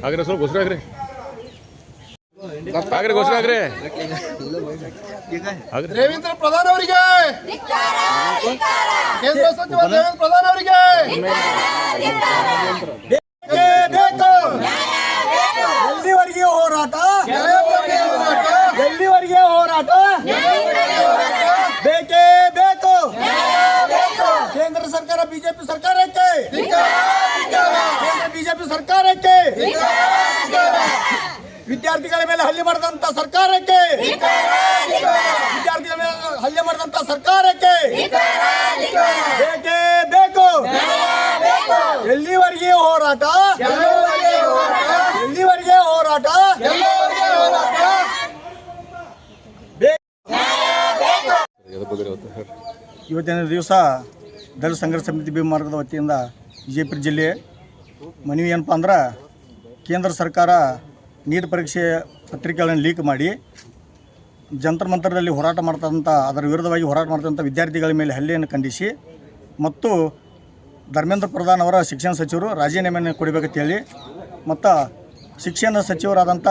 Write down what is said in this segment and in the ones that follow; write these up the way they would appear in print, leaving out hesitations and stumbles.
ಆಗ್ರೆ ಸ್ವಲ್ಪ ಘೋಷಣೆ ಆಗ್ರಿ ಘೋಷಣೆ ಆಗ್ರಿ ದೇವೇಂದ್ರ ಪ್ರಧಾನ್ ಅವರಿಗೆ ಕೇಂದ್ರ ಸಚಿವ ದೇವೇಂದ್ರ ಪ್ರಧಾನ್ ಅವರಿಗೆ ಎಲ್ಲಿವರೆಗೆ ಹೋರಾಟ ಎಲ್ಲಿವರೆಗೆ ಹೋರಾಟ ಬೇಕೇ ಬೇಕು ಕೇಂದ್ರ ಸರ್ಕಾರ ಬಿಜೆಪಿ ಸರ್ಕಾರಕ್ಕೆ ಕೇಂದ್ರ ಬಿಜೆಪಿ ಸರ್ಕಾರಕ್ಕೆ ವಿದ್ಯಾರ್ಥಿಗಳ ಮೇಲೆ ಹಲ್ಲೆ ಮಾಡಿದಂತ ಸರ್ಕಾರಕ್ಕೆ ವಿದ್ಯಾರ್ಥಿಗಳ ಮೇಲೆ ಹಲ್ಲೆ ಮಾಡಿದಂತ ಸರ್ಕಾರಕ್ಕೆ ಬೇಕೇ ಬೇಕು ಎಲ್ಲಿವರೆಗೆ ಹೋರಾಟ ಎಲ್ಲಿವರೆಗೆ ಹೋರಾಟ ಇವತ್ತಿನ ದಿವಸ ದಲಿತ ಸಂಘರ್ಷ ಸಮಿತಿ ಭೀಮಮಾರ್ಗದ ವತಿಯಿಂದ ವಿಜಯಪುರ ಜಿಲ್ಲೆ ಮನವಿ ಏನಪ್ಪ ಅಂದ್ರೆ ಕೇಂದ್ರ ಸರ್ಕಾರ ನೀಟ್ ಪರೀಕ್ಷೆ ಪತ್ರಿಕೆಗಳನ್ನು ಲೀಕ್ ಮಾಡಿ ಜಂತರ್ ಮಂತರದಲ್ಲಿ ಹೋರಾಟ ಮಾಡ್ತಂಥ ಅದರ ವಿರುದ್ಧವಾಗಿ ಹೋರಾಟ ಮಾಡ್ತಂಥ ವಿದ್ಯಾರ್ಥಿಗಳ ಮೇಲೆ ಹಲ್ಲೆಯನ್ನು ಖಂಡಿಸಿ ಮತ್ತು ಧರ್ಮೇಂದ್ರ ಪ್ರಧಾನ್ ಅವರ ಶಿಕ್ಷಣ ಸಚಿವರು ರಾಜೀನಾಮೆಯನ್ನು ಕೊಡಬೇಕಂತೇಳಿ ಮತ್ತು ಶಿಕ್ಷಣ ಸಚಿವರಾದಂಥ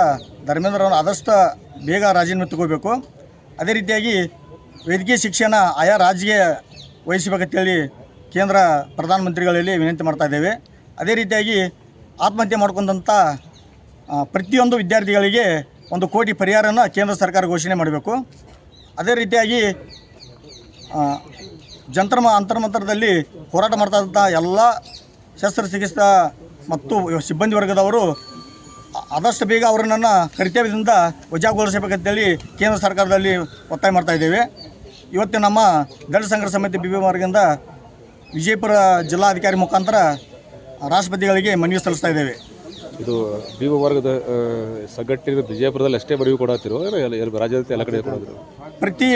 ಧರ್ಮೇಂದ್ರವನ್ನು ಆದಷ್ಟು ಬೇಗ ರಾಜೀನಾಮೆ ತಗೋಬೇಕು. ಅದೇ ರೀತಿಯಾಗಿ ವೈದ್ಯಕೀಯ ಶಿಕ್ಷಣ ಆಯಾ ರಾಜ್ಯಕ್ಕೆ ವಹಿಸಬೇಕಂತೇಳಿ ಕೇಂದ್ರ ಪ್ರಧಾನಮಂತ್ರಿಗಳಲ್ಲಿ ವಿನಂತಿ ಮಾಡ್ತಾಯಿದ್ದೇವೆ. ಅದೇ ರೀತಿಯಾಗಿ ಆತ್ಮಹತ್ಯೆ ಮಾಡ್ಕೊಂಡಂಥ ಪ್ರತಿಯೊಂದು ವಿದ್ಯಾರ್ಥಿಗಳಿಗೆ 1 ಕೋಟಿ ಪರಿಹಾರನ ಕೇಂದ್ರ ಸರ್ಕಾರ ಘೋಷಣೆ ಮಾಡಬೇಕು. ಅದೇ ರೀತಿಯಾಗಿ ಅಂತರ್ಮಂತರದಲ್ಲಿ ಹೋರಾಟ ಮಾಡ್ತಾದಂಥ ಎಲ್ಲ ಶಸ್ತ್ರಚಿಕಿತ್ಸಾ ಮತ್ತು ಸಿಬ್ಬಂದಿ ವರ್ಗದವರು ಆದಷ್ಟು ಬೇಗ ಅವರನ್ನು ಕರ್ತವ್ಯದಿಂದ ವಜಾಗೊಳಿಸಬೇಕಂತೇಳಿ ಕೇಂದ್ರ ಸರ್ಕಾರದಲ್ಲಿ ಒತ್ತಾಯ ಮಾಡ್ತಾಯಿದ್ದೇವೆ. ಇವತ್ತು ನಮ್ಮ ದಲಿತ ಸಂಘರ್ಷ ಸಮಿತಿ ಭೀಮಮಾರ್ಗದಿಂದ ವಿಜಯಪುರ ಜಿಲ್ಲಾಧಿಕಾರಿ ಮುಖಾಂತರ ರಾಷ್ಟ್ರಪತಿಗಳಿಗೆ ಮನವಿ ಸಲ್ಲಿಸ್ತಾ ಇದ್ದೇವೆ. ಇದು ಭೀಮಮಾರ್ಗದ ಸಂಘಟನೆ ವಿಜಯಪುರದಲ್ಲಿ ಅಷ್ಟೇ ಮನವಿ ಕೊಡತ್ತಿರೋ ರಾಜ್ಯದ ಎಲ್ಲ ಕಡೆ ಕೊಡೋದು? ಪ್ರತಿ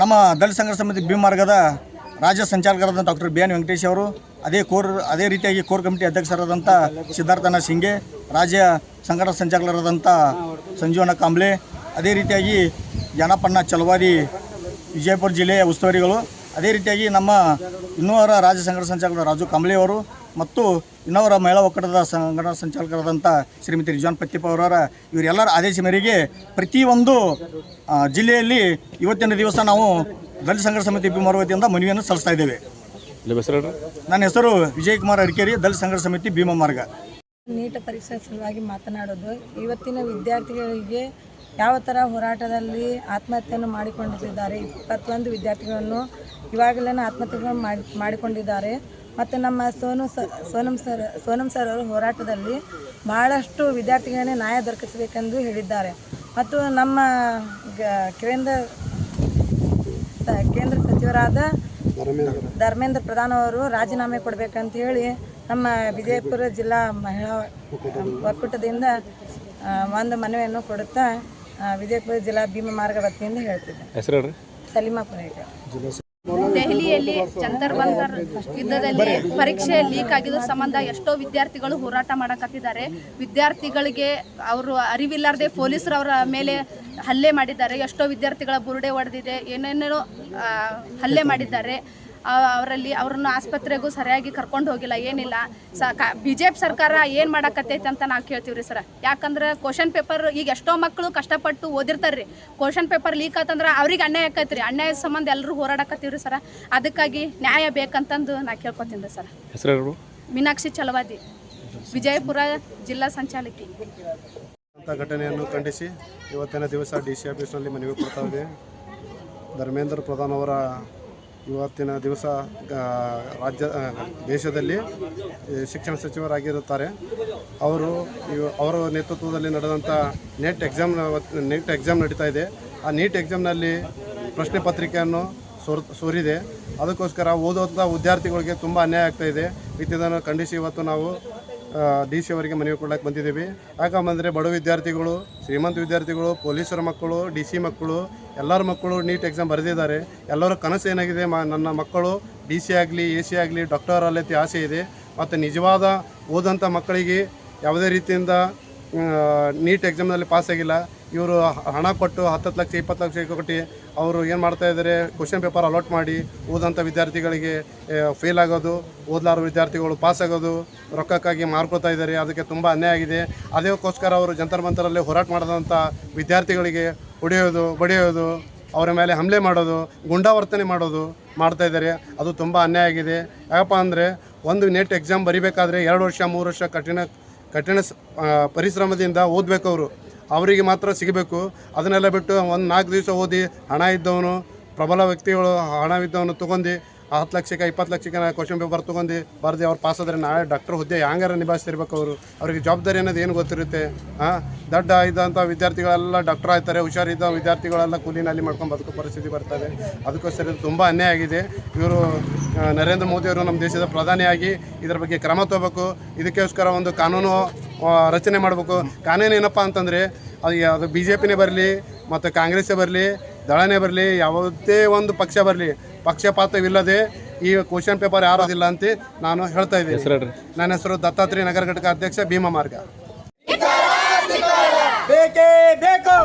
ನಮ್ಮ ದಲಿತ ಸಂಘರ್ಷ ಸಮಿತಿ ಭೀಮಮಾರ್ಗದ ರಾಜ್ಯ ಸಂಚಾಲಕರಾದ ಡಾಕ್ಟರ್ BN ವೆಂಕಟೇಶ್ ಅವರು, ಅದೇ ರೀತಿಯಾಗಿ ಕೋರ್ ಕಮಿಟಿ ಅಧ್ಯಕ್ಷರಾದಂಥ ಸಿದ್ಧಾರ್ಥನ ಸಿಂಗೆ, ರಾಜ್ಯ ಸಂಘಟನಾ ಸಂಚಾಲಕರಾದಂಥ ಸಂಜೀವನ ಕಾಂಬ್ಳೆ, ಅದೇ ರೀತಿಯಾಗಿ ಜನಪಣ್ಣ ಚಲವಾದಿ ವಿಜಯಪುರ ಜಿಲ್ಲೆಯ ಉಸ್ತುವಾರಿಗಳು, ಅದೇ ರೀತಿಯಾಗಿ ನಮ್ಮ ಇನ್ನೂವರ ರಾಜ್ಯ ಸಂಘಟನಾ ಸಂಚಾಲಕರ ರಾಜು ಕಾಂಬ್ಳೆಯವರು ಮತ್ತು ಇನ್ನೂವರ ಮಹಿಳಾ ಒಕ್ಕೂಟದ ಸಂಘಟನಾ ಸಂಚಾಲಕರಾದಂಥ ಶ್ರೀಮತಿ ರಿಜ್ವಾನ್ ಪತ್ತಿಪ್ಪ ಅವರ ಇವರೆಲ್ಲರ ಆದೇಶ ಮೇರೆಗೆ ಪ್ರತಿಯೊಂದು ಜಿಲ್ಲೆಯಲ್ಲಿ ಇವತ್ತಿನ ದಿವಸ ನಾವು ದಲಿತ ಸಂಘರ್ಷ ಸಮಿತಿ ಭೀಮಮಾರ್ಗ ವತಿಯಿಂದ ಮನವಿಯನ್ನು ಸಲ್ಲಿಸ್ತಾ ಇದ್ದೇವೆ. ನನ್ನ ಹೆಸರು ವಿಜಯಕುಮಾರ್ ಅರಿಕೇರಿ, ದಲಿತ ಸಂಘರ್ಷ ಸಮಿತಿ ಭೀಮಮಾರ್ಗ. ನೀಟ್ ಪರೀಕ್ಷೆ ಸಲುವಾಗಿ ಮಾತನಾಡೋದು, ಇವತ್ತಿನ ವಿದ್ಯಾರ್ಥಿಗಳಿಗೆ ಯಾವ ಥರ ಹೋರಾಟದಲ್ಲಿ ಆತ್ಮಹತ್ಯೆಯನ್ನು ಮಾಡಿಕೊಂಡಿದ್ದಾರೆ. 21 ವಿದ್ಯಾರ್ಥಿಗಳನ್ನು ಇವಾಗಲೇ ಆತ್ಮಹತ್ಯೆಗಳನ್ನು ಮಾಡಿಕೊಂಡಿದ್ದಾರೆ. ಮತ್ತು ನಮ್ಮ ಸೋನಂ ಸರ್ ಅವರು ಹೋರಾಟದಲ್ಲಿ ಭಾಳಷ್ಟು ವಿದ್ಯಾರ್ಥಿಗಳಿಗೆ ನ್ಯಾಯ ದೊರಕಿಸಬೇಕೆಂದು ಹೇಳಿದ್ದಾರೆ. ಮತ್ತು ನಮ್ಮ ಕೇಂದ್ರ ಸಚಿವರಾದ ಧರ್ಮೇಂದ್ರ ಪ್ರಧಾನ್ ಅವರು ರಾಜೀನಾಮೆ ಕೊಡಬೇಕಂತ ಹೇಳಿ ನಮ್ಮ ವಿಜಯಪುರ ಜಿಲ್ಲಾ ಮಹಿಳಾ ಒಕ್ಕೂಟದಿಂದ ಒಂದು ಮನವಿಯನ್ನು ಕೊಡುತ್ತಾ ವಿಜಯಪುರ ಜಿಲ್ಲಾ ಭೀಮಮಾರ್ಗ ವತಿಯಿಂದ ಹೇಳ್ತಿದ್ದೆ. ಸಲೀಮಾ ಪುನೇಕ. ದೆಹಲಿಯಲ್ಲಿ ಜಂತರ್ ಮಂತರ್ ಯುದ್ಧದಲ್ಲಿ ಪರೀಕ್ಷೆ ಲೀಕ್ ಆಗಿದ್ದ ಸಂಬಂಧ ಎಷ್ಟೋ ವಿದ್ಯಾರ್ಥಿಗಳು ಹೋರಾಟ ಮಾಡಕತ್ತಿದ್ದಾರೆ. ವಿದ್ಯಾರ್ಥಿಗಳಿಗೆ ಅವರು ಅರಿವಿಲ್ಲಾರದೆ ಪೊಲೀಸರು ಅವರ ಮೇಲೆ ಹಲ್ಲೆ ಮಾಡಿದ್ದಾರೆ. ಎಷ್ಟೋ ವಿದ್ಯಾರ್ಥಿಗಳ ಬುರುಡೆ ಹೊಡೆದಿದೆ, ಏನೇನೋ ಹಲ್ಲೆ ಮಾಡಿದ್ದಾರೆ. ಅವ್ರನ್ನ ಆಸ್ಪತ್ರೆಗೂ ಸರಿಯಾಗಿ ಕರ್ಕೊಂಡು ಹೋಗಿಲ್ಲ, ಏನಿಲ್ಲ. BJP ಸರ್ಕಾರ ಏನು ಮಾಡಕತ್ತೈತೆ ಅಂತ ನಾವು ಕೇಳ್ತೀವಿ ರೀ ಸರ್. ಯಾಕಂದ್ರೆ ಕ್ವಶನ್ ಪೇಪರ್ ಈಗ ಎಷ್ಟೋ ಮಕ್ಕಳು ಕಷ್ಟಪಟ್ಟು ಓದಿರ್ತಾರೆ ರೀ. ಕ್ವಶನ್ ಪೇಪರ್ ಲೀಕ್ ಆತಂದ್ರೆ ಅವ್ರಿಗೆ ಅನ್ಯಾಯ ಆಕೈತೆ ರೀ. ಅನ್ಯಾಯದ ಸಂಬಂಧ ಎಲ್ಲರೂ ಹೋರಾಡಕತ್ತೀವಿ ರೀ ಸರ್. ಅದಕ್ಕಾಗಿ ನ್ಯಾಯ ಬೇಕಂತಂದು ನಾ ಕೇಳ್ಕೊತೀನಿ ರೀ ಸರ್. ಹೆಸರು ಮೀನಾಕ್ಷಿ ಚಲವಾದಿ, ವಿಜಯಪುರ ಜಿಲ್ಲಾ ಸಂಚಾಲಕಿ. ಘಟನೆಯನ್ನು ಖಂಡಿಸಿ ಇವತ್ತಿನ ದಿವಸ DC ಆಫೀಸ್ನಲ್ಲಿ ಮನವಿ ಕೊಡ್ತಾ ಇದೆ. ಧರ್ಮೇಂದ್ರ ಪ್ರಧಾನ್ ಅವರ ಇವತ್ತಿನ ದಿವಸ ದೇಶದಲ್ಲಿ ಶಿಕ್ಷಣ ಸಚಿವರಾಗಿರುತ್ತಾರೆ. ಅವರ ನೇತೃತ್ವದಲ್ಲಿ ನಡೆದಂಥ ನೀಟ್ ಎಕ್ಸಾಮ್ ನಡೀತಾ ಇದೆ. ಆ ನೀಟ್ ಎಕ್ಸಾಮ್ನಲ್ಲಿ ಪ್ರಶ್ನೆ ಪತ್ರಿಕೆಯನ್ನು ಸೋರಿದೆ. ಅದಕ್ಕೋಸ್ಕರ ಓದುವಂಥ ವಿದ್ಯಾರ್ಥಿಗಳಿಗೆ ತುಂಬ ಅನ್ಯಾಯ ಆಗ್ತಾಯಿದೆ. ಇದನ್ನು ಖಂಡಿಸಿ ಇವತ್ತು ನಾವು DC ಅವರಿಗೆ ಮನವಿ ಕೊಡಕ್ಕೆ ಬಂದಿದ್ದೀವಿ. ಯಾಕಂದರೆ ಬಡ ವಿದ್ಯಾರ್ಥಿಗಳು, ಶ್ರೀಮಂತ ವಿದ್ಯಾರ್ಥಿಗಳು, ಪೊಲೀಸರ ಮಕ್ಕಳು, DC ಮಕ್ಕಳು, ಎಲ್ಲರ ಮಕ್ಕಳು ನೀಟ್ ಎಕ್ಸಾಮ್ ಬರೆದಿದ್ದಾರೆ. ಎಲ್ಲರ ಕನಸು ಏನಾಗಿದೆ, ನನ್ನ ಮಕ್ಕಳು DC ಆಗಲಿ, AC ಆಗಲಿ, ಡಾಕ್ಟರ್ ಅಲ್ಲತಿ ಆಸೆ ಇದೆ. ಮತ್ತು ನಿಜವಾದ ಓದಂಥ ಮಕ್ಕಳಿಗೆ ಯಾವುದೇ ರೀತಿಯಿಂದ ನೀಟ್ ಎಕ್ಸಾಮ್ನಲ್ಲಿ ಪಾಸಾಗಿಲ್ಲ. ಇವರು ಹಣ ಕೊಟ್ಟು 10 ಲಕ್ಷ 20 ಲಕ್ಷ ಕೊಟ್ಟು ಅವರು ಏನು ಮಾಡ್ತಾ ಇದ್ದಾರೆ, ಕ್ವಶನ್ ಪೇಪರ್ ಅಲಾಟ್ ಮಾಡಿ ಓದಂಥ ವಿದ್ಯಾರ್ಥಿಗಳಿಗೆ ಫೇಲ್ ಆಗೋದು, ಓದಲಾರ ವಿದ್ಯಾರ್ಥಿಗಳು ಪಾಸ್ ಆಗೋದು, ರೊಕ್ಕಕ್ಕಾಗಿ ಮಾರ್ಕೋತಾ ಇದ್ದಾರೆ. ಅದಕ್ಕೆ ತುಂಬ ಅನ್ಯಾಯ ಆಗಿದೆ. ಅದಕ್ಕೋಸ್ಕರ ಅವರು ಜಂತರ್ ಮಂತರಲ್ಲಿ ಹೋರಾಟ ಮಾಡಿದಂಥ ವಿದ್ಯಾರ್ಥಿಗಳಿಗೆ ಹೊಡೆಯೋದು, ಬಡಿಯೋದು, ಅವರ ಮೇಲೆ ಹಮಲೆ ಮಾಡೋದು, ಗುಂಡಾವರ್ತನೆ ಮಾಡೋದು ಮಾಡ್ತಾ ಇದ್ದಾರೆ. ಅದು ತುಂಬ ಅನ್ಯಾಯ ಆಗಿದೆ. ಯಾಕಪ್ಪ ಅಂದರೆ ಒಂದು ನೆಟ್ ಎಕ್ಸಾಮ್ ಬರಿಬೇಕಾದ್ರೆ 2 ವರ್ಷ 3 ವರ್ಷ ಕಠಿಣ ಪರಿಶ್ರಮದಿಂದ ಓದಬೇಕು. ಅವರಿಗೆ ಮಾತ್ರ ಸಿಗಬೇಕು. ಅದನ್ನೆಲ್ಲ ಬಿಟ್ಟು ಒಂದು 4 ದಿವಸ ಓದಿ ಹಣ ಇದ್ದವನು, ಪ್ರಬಲ ವ್ಯಕ್ತಿಗಳು ಹಣವಿದ್ದವನು ತೊಗೊಂಡು 10 ಲಕ್ಷಕ್ಕೆ 20 ಲಕ್ಷಕ್ಕೆ ಕ್ವಶನ್ ಪೇಪರ್ ತೊಗೊಂಡು ಬರೆದು ಅವ್ರು ಪಾಸ್ ಆದರೆ ನಾಳೆ ಡಾಕ್ಟರ್ ಹುದ್ದೆ ಹ್ಯಾಂಗಾರ ನಿಭಾಯಿಸ್ತಿರ್ಬೇಕು. ಅವ್ರಿಗೆ ಜವಾಬ್ದಾರಿ ಅನ್ನೋದು ಏನು ಗೊತ್ತಿರುತ್ತೆ? ದೊಡ್ಡ ಇದ್ದಂಥ ವಿದ್ಯಾರ್ಥಿಗಳೆಲ್ಲ ಡಾಕ್ಟರ್ ಆಗ್ತಾರೆ, ಹುಷಾರಿದ್ದ ವಿದ್ಯಾರ್ಥಿಗಳೆಲ್ಲ ಕೂಲಿನಲ್ಲಿ ಮಾಡ್ಕೊಂಡು ಬದುಕೋ ಪರಿಸ್ಥಿತಿ ಬರ್ತದೆ. ಅದಕ್ಕೋಸ್ಕರ ಇದು ತುಂಬ ಅನ್ಯಾಯ ಆಗಿದೆ. ಇವರು ನರೇಂದ್ರ ಮೋದಿಯವರು ನಮ್ಮ ದೇಶದ ಪ್ರಧಾನಿಯಾಗಿ ಇದರ ಬಗ್ಗೆ ಕ್ರಮ ತಗೋಬೇಕು. ಇದಕ್ಕೋಸ್ಕರ ಒಂದು ಕಾನೂನು ರಚನೆ ಮಾಡಬೇಕು. ಕಾನೂನು ಏನಪ್ಪ ಅಂತಂದರೆ ಅದು BJPನೇ ಬರಲಿ ಮತ್ತು ಕಾಂಗ್ರೆಸ್ಸೇ ಬರಲಿ, ದಳನೇ ಬರಲಿ, ಯಾವುದೇ ಒಂದು ಪಕ್ಷ ಬರಲಿ, ಪಕ್ಷಪಾತವಿಲ್ಲದೆ ಈ ಕ್ವಶನ್ ಪೇಪರ್ ಯಾರೋದಿಲ್ಲ ಅಂತ ನಾನು ಹೇಳ್ತಾ ಇದ್ದೀನಿ. ನನ್ನ ಹೆಸರು ದತ್ತಾತ್ರೇಯ, ನಗರ ಘಟಕ ಅಧ್ಯಕ್ಷ, ಭೀಮಾ ಮಾರ್ಗ. ಬೇಕೇ ಬೇಕು.